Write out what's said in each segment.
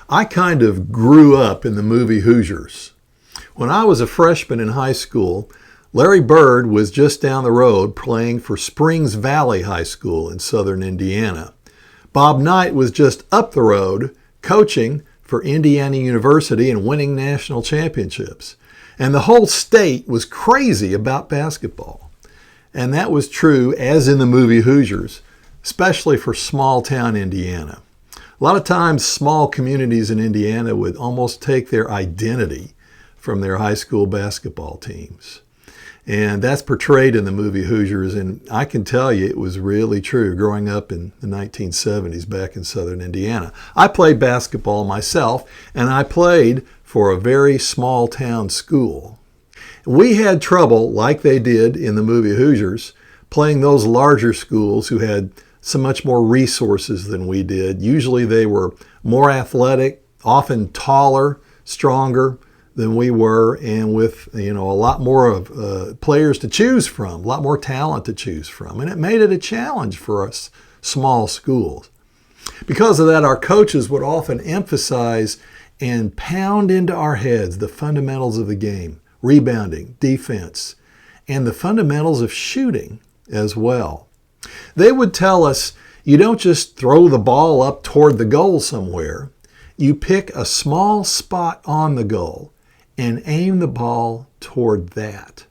I kind of grew up in the movie Hoosiers. When I was a freshman in high school, Larry Bird was just down the road playing for Springs Valley High School in southern Indiana. Bob Knight was just up the road coaching for Indiana University and winning national championships. And the whole state was crazy about basketball. And that was true, as in the movie Hoosiers, especially for small town Indiana. A lot of times, small communities in Indiana would almost take their identity from their high school basketball teams. And that's portrayed in the movie Hoosiers, and I can tell you it was really true growing up in the 1970s back in southern Indiana. I played basketball myself, and I played for a very small town school. We had trouble, like they did in the movie Hoosiers, playing those larger schools who had so much more resources than we did. Usually they were more athletic, often taller, stronger than we were, and with a lot more of players to choose from, a lot more talent to choose from. And it made it a challenge for us small schools. Because of that, our coaches would often emphasize and pound into our heads the fundamentals of the game, rebounding, defense, and the fundamentals of shooting as well. They would tell us, you don't just throw the ball up toward the goal somewhere. You pick a small spot on the goal and aim the ball toward that.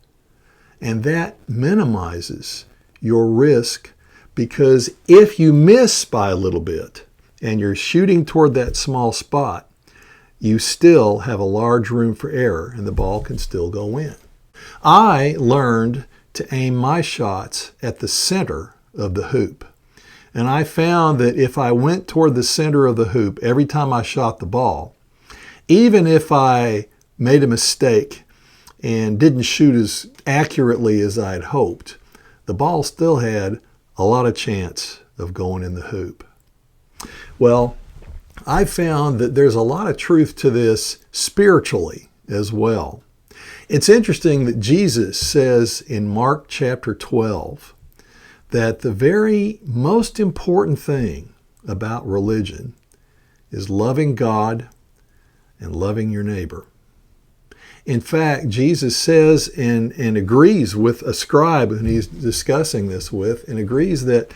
And that minimizes your risk, because if you miss by a little bit and you're shooting toward that small spot, you still have a large room for error and the ball can still go in. I learned to aim my shots at the center of the hoop. And I found that if I went toward the center of the hoop every time I shot the ball, even if I made a mistake and didn't shoot as accurately as I'd hoped, the ball still had a lot of chance of going in the hoop. Well, I found that there's a lot of truth to this spiritually as well. It's interesting that Jesus says in Mark chapter 12 that the very most important thing about religion is loving God and loving your neighbor. In fact, Jesus says and agrees with a scribe who he's discussing this with, and agrees that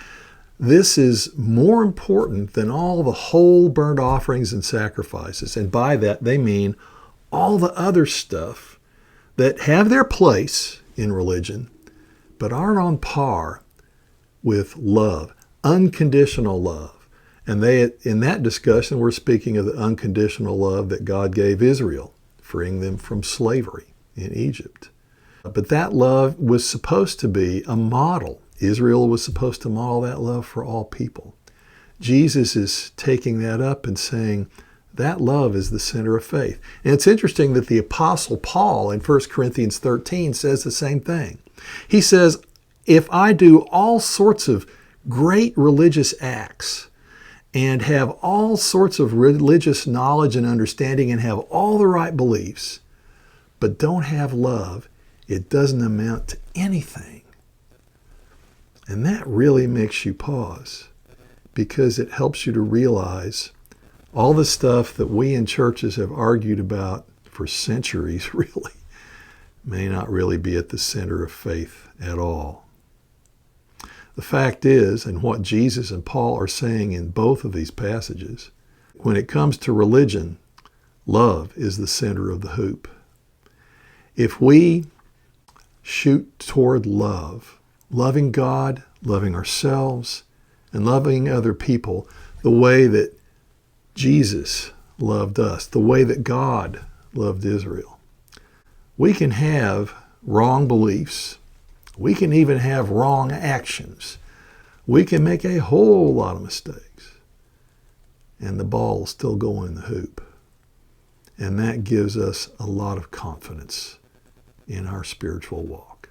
this is more important than all the whole burnt offerings and sacrifices. And by that, they mean all the other stuff that have their place in religion, but aren't on par with love, unconditional love. And in that discussion, we're speaking of the unconditional love that God gave Israel, freeing them from slavery in Egypt. But that love was supposed to be a model. Israel was supposed to model that love for all people. Jesus is taking that up and saying that love is the center of faith. And it's interesting that the Apostle Paul in 1 Corinthians 13 says the same thing. He says, if I do all sorts of great religious acts and have all sorts of religious knowledge and understanding and have all the right beliefs, but don't have love, it doesn't amount to anything. And that really makes you pause, because it helps you to realize all the stuff that we in churches have argued about for centuries really may not really be at the center of faith at all. The fact is, and what Jesus and Paul are saying in both of these passages, when it comes to religion, love is the center of the hoop. If we shoot toward love, loving God, loving ourselves, and loving other people the way that Jesus loved us, the way that God loved Israel, we can have wrong beliefs. We can even have wrong actions. We can make a whole lot of mistakes, and the ball will still go in the hoop. And that gives us a lot of confidence in our spiritual walk.